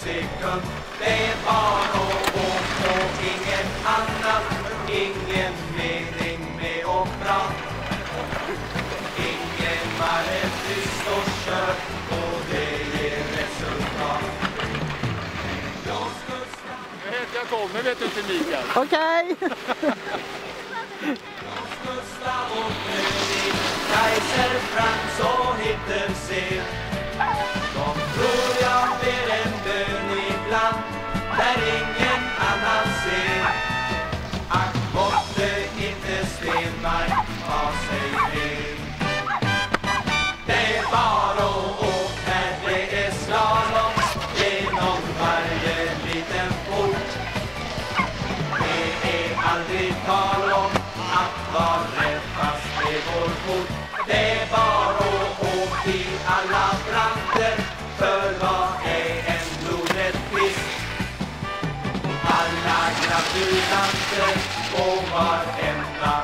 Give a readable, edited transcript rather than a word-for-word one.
sekund. Det är bara att åka och inget annat. Ingen mening med att prata. Ingen man är tyst och kör och det ger resultat. Jag kommer, vet du inte, Mikael. Okej. Gustav och Fredrik, Kaiser, Frans och Hitlersen. De tror jag ber en bön ibland, där ingen annan ser. Ack måtte inte Stenmark ha sig ner. Det är bara att åka, det är slalom genom varje liten port. Det är aldrig tal om att vara rädd fast med vår fot. Det är bara att åka i alla brander, för vad är en blodrättpist? Alla gratulanter och varenda